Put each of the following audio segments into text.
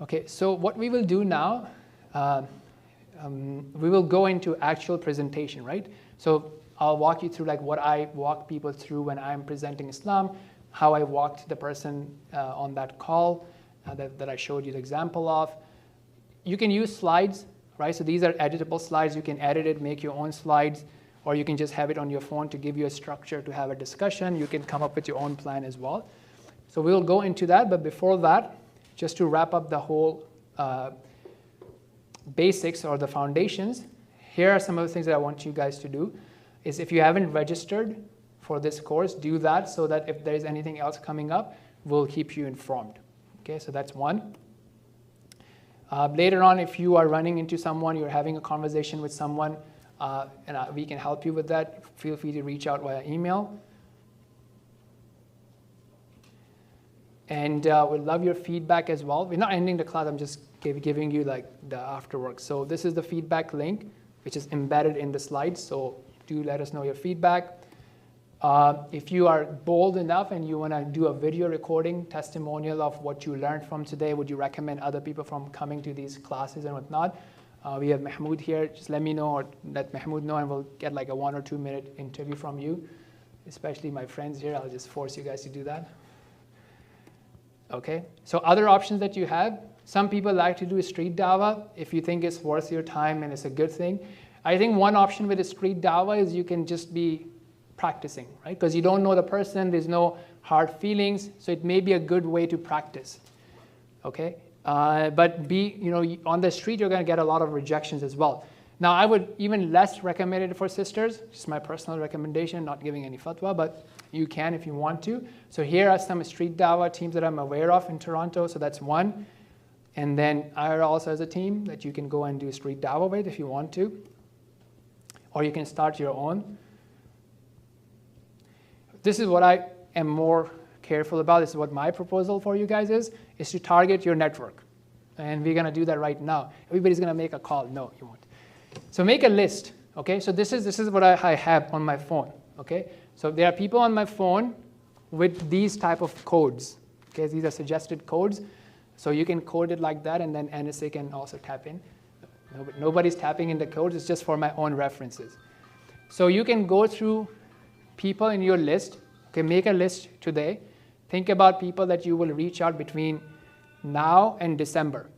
Okay, so what we will do now, we will go into actual presentation, right? So I'll walk you through like what I walk people through when I'm presenting Islam, how I walked the person on that call that I showed you the example of. You can use slides, right? So these are editable slides. You can edit it, make your own slides, or you can just have it on your phone to give you a structure to have a discussion. You can come up with your own plan as well. So we'll go into that, but before that, just to wrap up the whole basics or the foundations, here are some of the things that I want you guys to do. Is if you haven't registered for this course, do that so that if there's anything else coming up, we'll keep you informed. Okay, so that's one. Later on, if you are running into someone, you're having a conversation with someone, and we can help you with that, feel free to reach out via email. And we'd love your feedback as well. We're not ending the class, I'm just giving you like the afterwork. So this is the feedback link, which is embedded in the slides. So do let us know your feedback. If you are bold enough and you want to do a video recording testimonial of what you learned from today, would you recommend other people from coming to these classes and whatnot? We have Mahmoud here. Just let me know or let Mahmoud know and we'll get like a 1 or 2 minute interview from you. Especially my friends here, I'll just force you guys to do that. Okay, so other options that you have, some people like to do a street dawah if you think it's worth your time and it's a good thing. I think one option with a street dawah is you can just be practicing, right? Because you don't know the person, there's no hard feelings, so it may be a good way to practice, okay? But on the street, you're going to get a lot of rejections as well. Now, I would even less recommend it for sisters, just my personal recommendation, not giving any fatwa, but you can if you want to. So here are some street dawah teams that I'm aware of in Toronto, so that's one. And then IERA also has a team that you can go and do street dawah with if you want to. Or you can start your own. This is what I am more careful about. This is what my proposal for you guys is to target your network. And we're going to do that right now. Everybody's going to make a call. No, you won't. So make a list. Okay, so this is what I have on my phone. Okay, so there are people on my phone with these type of codes. Okay, these are suggested codes. So you can code it like that, and then NSA can also tap in. Nobody's tapping in the codes, it's just for my own references. So you can go through people in your list, okay, make a list today. Think about people that you will reach out between now and December,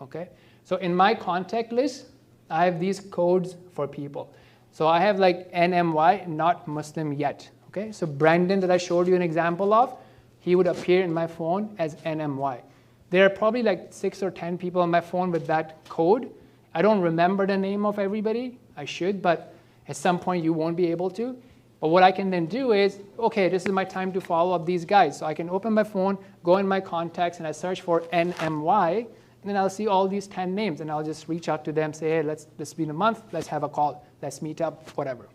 okay? So in my contact list, I have these codes for people. So I have like NMY, not Muslim yet, okay? So Brandon that I showed you an example of, he would appear in my phone as NMY. There are probably like 6 or 10 people on my phone with that code. I don't remember the name of everybody. I should, but at some point you won't be able to. But what I can then do is, okay, this is my time to follow up these guys. So I can open my phone, go in my contacts, and I search for NMY, and then I'll see all these 10 names, and I'll just reach out to them, say, hey, let's be in a month, let's have a call, let's meet up, whatever.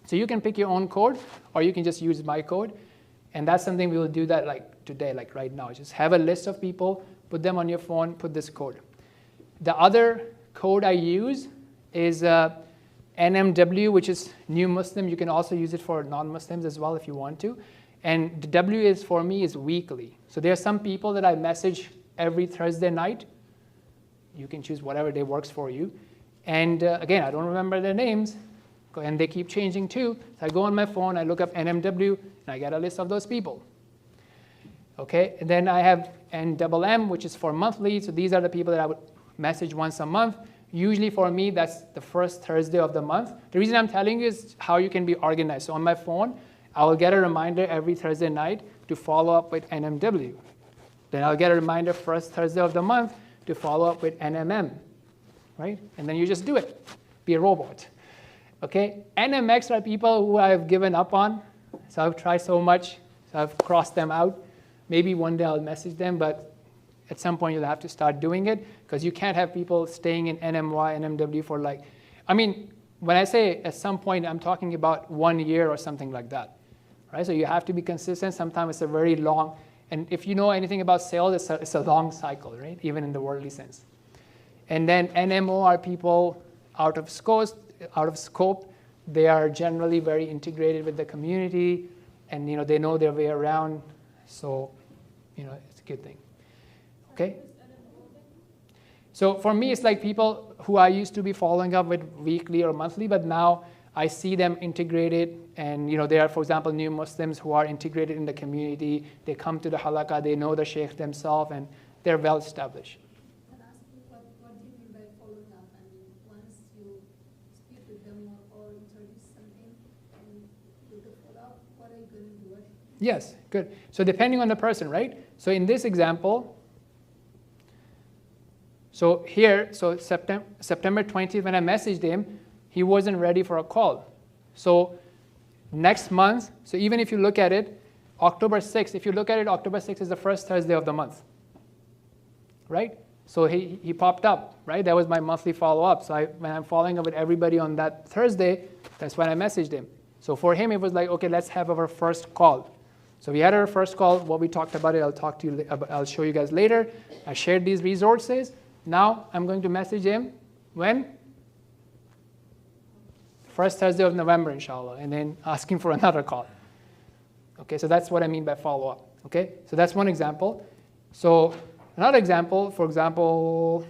So you can pick your own code, or you can just use my code. And that's something we will do that like today, like right now. Just have a list of people, put them on your phone, put this code. The other code I use is NMW, which is new Muslim. You can also use it for non-Muslims as well if you want to. And the W is for me is weekly. So there are some people that I message every Thursday night. You can choose whatever day works for you. And again, I don't remember their names. And they keep changing too. So I go on my phone, I look up NMW, and I get a list of those people. Okay, and then I have NMM, which is for monthly. So these are the people that I would message once a month. Usually for me, that's the first Thursday of the month. The reason I'm telling you is how you can be organized. So on my phone, I will get a reminder every Thursday night to follow up with NMW. Then I'll get a reminder first Thursday of the month to follow up with NMM, right? And then you just do it. Be a robot. Okay, NMX are people who I've given up on. So I've tried so much, so I've crossed them out. Maybe one day I'll message them, but at some point you'll have to start doing it because you can't have people staying in NMY, NMW for like, I mean, when I say at some point, I'm talking about 1 year or something like that, right? So you have to be consistent. Sometimes it's a very long, and if you know anything about sales, it's a long cycle, right? Even in the worldly sense. And then NMO are people out of scope. They are generally very integrated with the community, and they know their way around. So, it's a good thing. Okay? So for me, it's like people who I used to be following up with weekly or monthly, but now I see them integrated, and they are, for example, new Muslims who are integrated in the community. They come to the halaqah, they know the sheikh themselves, and they're well established. Can I ask you what do you mean by following up? I mean, once you speak with them or introduce something and do the follow-up, what are you going to do? Yes, good. So depending on the person, right? So in this example, so here, so September 20th, when I messaged him, he wasn't ready for a call. So next month, so even if you look at it, October 6th, if you look at it, October 6th is the first Thursday of the month, right? So he popped up, right? That was my monthly follow-up. So when I'm following up with everybody on that Thursday, that's when I messaged him. So for him, it was like, okay, let's have our first call. So we had our first call. What we talked about it, I'll show you guys later. I shared these resources. Now I'm going to message him when? First Thursday of November, inshallah, and then asking for another call. Okay, so that's what I mean by follow-up. Okay, so that's one example. So another example, for example,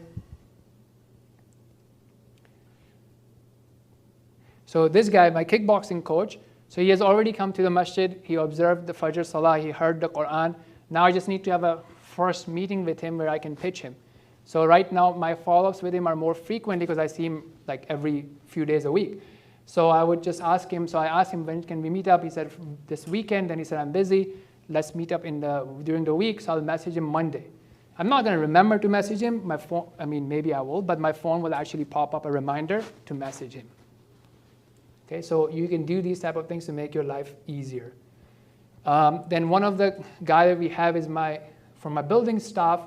so this guy, my kickboxing coach, so he has already come to the masjid, he observed the Fajr Salah, he heard the Quran. Now I just need to have a first meeting with him where I can pitch him. So right now my follow-ups with him are more frequent because I see him like every few days a week. So I would just ask him, so I asked him, when can we meet up? He said, this weekend. Then he said, I'm busy. Let's meet up during the week. So I'll message him Monday. I'm not going to remember to message him. My phone, maybe I will, but my phone will actually pop up a reminder to message him. Okay, so you can do these type of things to make your life easier. Then one of the guy that we have is from my building staff.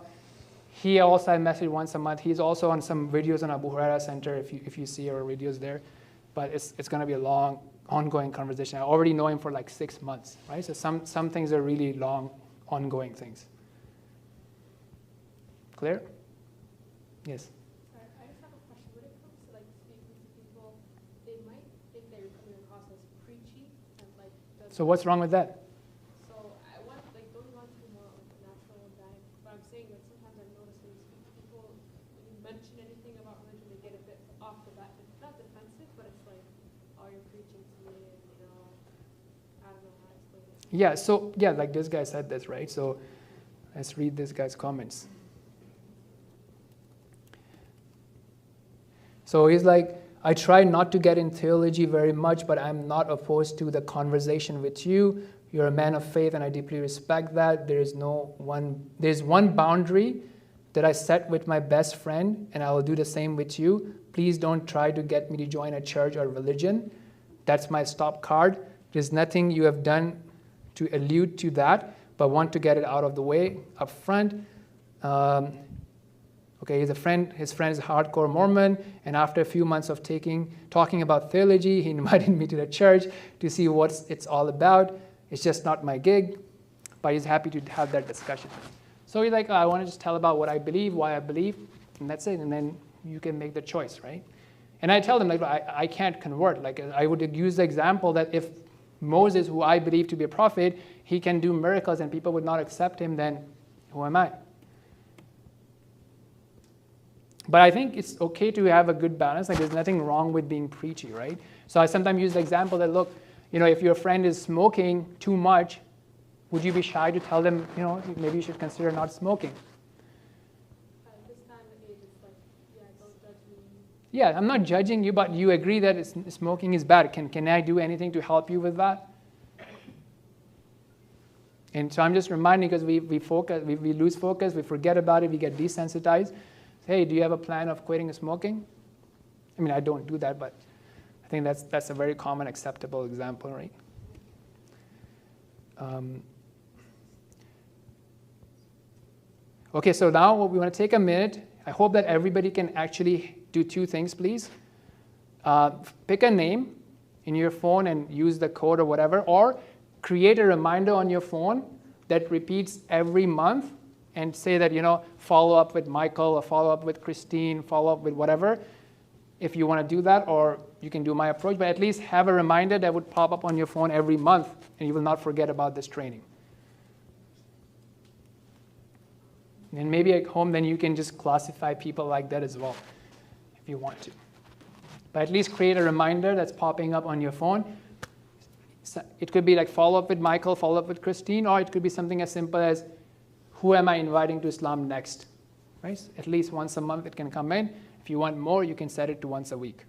He also I message once a month. He's also on some videos on Abu Huraira Centre if you see our videos there. But it's going to be a long, ongoing conversation. I already know him for like 6 months, right? So some things are really long, ongoing things. Clear? Yes? I just have a question. When it comes to like speaking to people, they might think that you're coming across as preachy and like. So what's wrong with that? So I want don't you want to be more like natural and dying? But I'm saying that sometimes I've noticed when you speak to people, when you mention anything about religion, they get a bit off the bat. It's not defensive, but it's like, oh, you're preaching to me, and I don't know how to explain it. Yeah. So like this guy said this, right? So let's read this guy's comments. So he's like, I try not to get in theology very much, but I'm not opposed to the conversation with you. You're a man of faith, and I deeply respect that. There's one boundary that I set with my best friend, and I will do the same with you. Please don't try to get me to join a church or religion. That's my stop card. There's nothing you have done to allude to that, but want to get it out of the way up front. Okay, his friend is a hardcore Mormon, and after a few months of talking about theology, he invited me to the church to see what it's all about. It's just not my gig, but he's happy to have that discussion. So he's like, I want to just tell about what I believe, why I believe, and that's it. And then you can make the choice, right? And I tell them, like, I can't convert. Like, I would use the example that if Moses, who I believe to be a prophet, he can do miracles and people would not accept him, then who am I? But I think it's okay to have a good balance. Like, there's nothing wrong with being preachy, right? So I sometimes use the example that, look, if your friend is smoking too much, would you be shy to tell them, maybe you should consider not smoking? At this time of age, it's like, don't judge me. Yeah, I'm not judging you, but you agree that smoking is bad. Can I do anything to help you with that? And so I'm just reminding, because we lose focus, we forget about it, we get desensitized. Hey, do you have a plan of quitting smoking? I mean, I don't do that, but I think that's a very common, acceptable example, right? Okay, so now we want to take a minute. I hope that everybody can actually do two things, please. Pick a name in your phone and use the code or whatever, or create a reminder on your phone that repeats every month and say that, follow up with Michael or follow up with Christine, follow up with whatever, if you want to do that, or you can do my approach, but at least have a reminder that would pop up on your phone every month, and you will not forget about this training. And maybe at home, then you can just classify people like that as well, if you want to. But at least create a reminder that's popping up on your phone. It could be like follow up with Michael, follow up with Christine, or it could be something as simple as who am I inviting to Islam next? Right? At least once a month it can come in. If you want more, you can set it to once a week.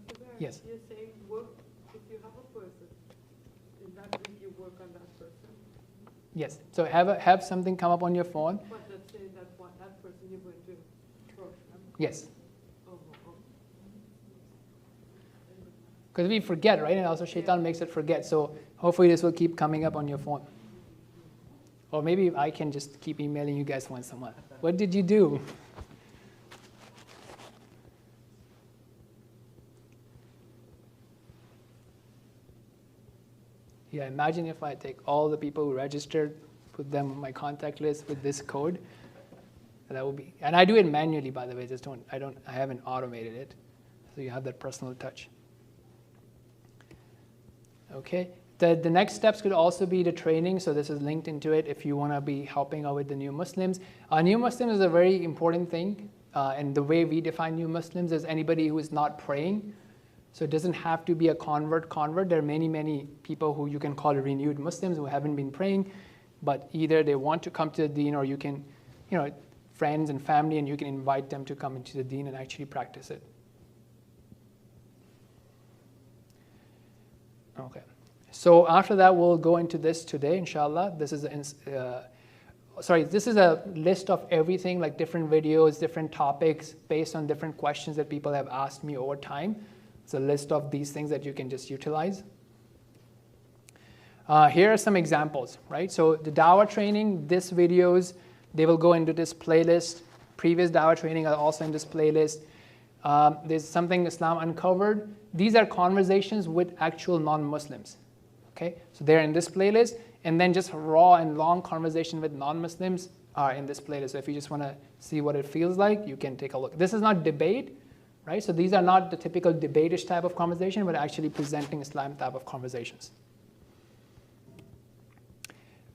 Zubair, Yes. you're saying work, if you have a person, is that if you work on that person? Yes. So have something come up on your phone. But let's say that that person you're going to approach them. Yes. Oh. Because we forget, right? And also Shaitan makes it forget. So hopefully this will keep coming up on your phone. Or maybe I can just keep emailing you guys once a month. What did you do? Yeah, imagine if I take all the people who registered, put them on my contact list with this code. That would be, and I do it manually, by the way. I haven't automated it, so you have that personal touch. Okay. The next steps could also be the training. So this is linked into it. If you want to be helping out with the new Muslims, new Muslims is a very important thing, and the way we define new Muslims is anybody who is not praying. So it doesn't have to be a convert. There are many people who you can call renewed Muslims who haven't been praying, but either they want to come to the deen, or you can, friends and family, and you can invite them to come into the deen and actually practice it. Okay. So after that, we'll go into this today, inshallah. This is a list of everything, like different videos, different topics, based on different questions that people have asked me over time. It's a list of these things that you can just utilize. Here are some examples, right? So the Dawah training, these videos, they will go into this playlist. Previous Dawah training are also in this playlist. There's something Islam Uncovered. These are conversations with actual non-Muslims. Okay, so they're in this playlist, and then just raw and long conversation with non-Muslims are in this playlist. So if you just want to see what it feels like, you can take a look. This is not debate, right? So these are not the typical debate-ish type of conversation, but actually presenting Islam type of conversations.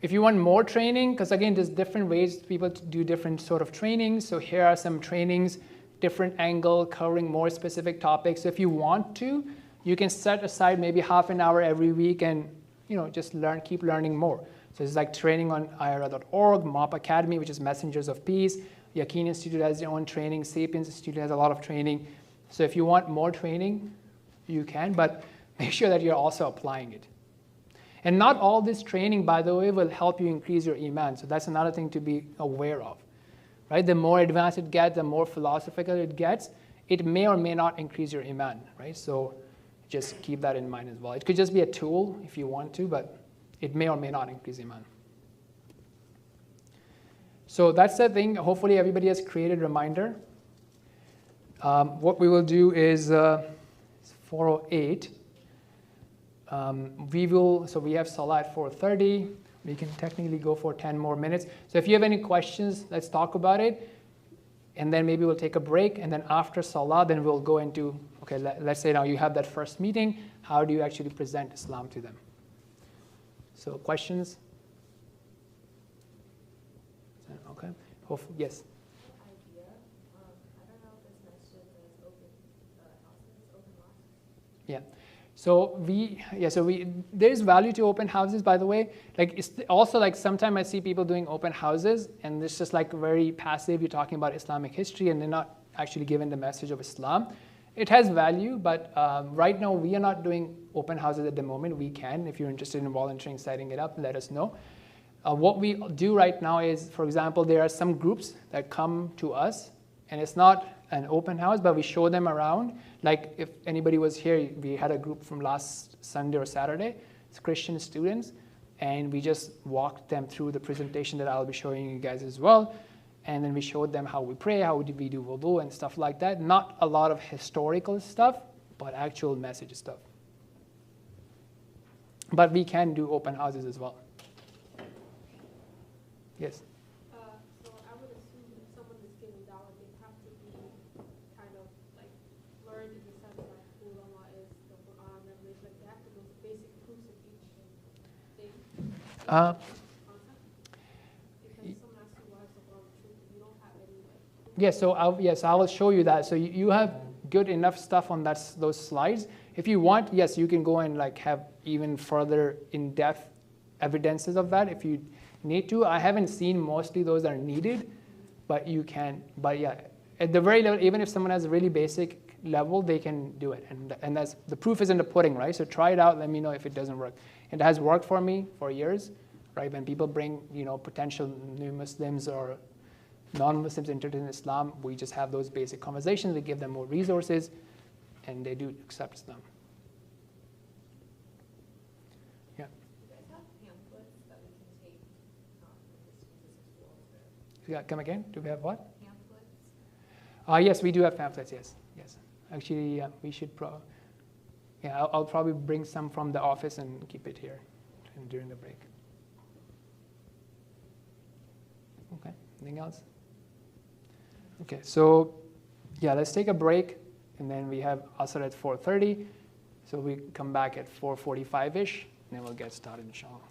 If you want more training, because again, there's different ways people to do different sort of trainings. So here are some trainings, different angle, covering more specific topics. So if you want to, you can set aside maybe half an hour every week and just keep learning more. So it's like training on IERA.org, MOP Academy, which is Messengers of Peace. The ICNA Institute has their own training. Sapiens Institute has a lot of training. So if you want more training, you can, but make sure that you're also applying it. And not all this training, by the way, will help you increase your iman. So that's another thing to be aware of. Right? The more advanced it gets, the more philosophical it gets, it may or may not increase your iman. Right? So just keep that in mind as well. It could just be a tool if you want to, but it may or may not increase iman. So that's the thing. Hopefully everybody has created a reminder. What we will do is 4:08. We have Salah at 4:30. We can technically go for 10 more minutes. So if you have any questions, let's talk about it. And then maybe we'll take a break. And then after Salah, then we'll go into, okay, let's say now you have that first meeting. How do you actually present Islam to them? So questions? Okay. Hopefully, yes. Idea. I don't know if it's mentioned as open houses, open houses. Yeah. So there's value to open houses, by the way. Like it's also like sometimes I see people doing open houses and it's just like very passive. You're talking about Islamic history and they're not actually given the message of Islam. It has value, but right now we are not doing open houses at the moment. We can. If you're interested in volunteering, setting it up, let us know. What we do right now is, for example, there are some groups that come to us and it's not an open house, but we show them around. Like if anybody was here, we had a group from last Sunday or Saturday. It's Christian students, and we just walked them through the presentation that I'll be showing you guys as well. And then we showed them how we pray, how we do wudu and stuff like that. Not a lot of historical stuff, but actual message stuff. But we can do open houses as well. Yes? So I would assume if someone is giving dawah, they have to be kind of like learned in the sense that who Allah is, Uh, Because someone asks you why is the Quran true, you don't have any like. yes, I will show you that. So you have good enough stuff on those slides. If you want, yes, you can go and like have even further in-depth evidences of that if you need to. I haven't seen mostly those are needed, but you can. But yeah, at the very level, even if someone has a really basic level, they can do it. And that's the proof is in the pudding, right? So try it out. Let me know if it doesn't work. It has worked for me for years, right? When people bring potential new Muslims or non-Muslims interested in Islam, we just have those basic conversations. We give them more resources, and they do accept Islam. Yeah. You guys have pamphlets that we can take with the students as well? Yeah, come again? Do we have what? Pamphlets? Yes, we do have pamphlets. Yes. Actually, we should I'll probably bring some from the office and keep it here during the break. Okay. Anything else? Okay. So, yeah, let's take a break, and then we have Asr at 4:30. So we come back at 4:45-ish, and then we'll get started, inshallah.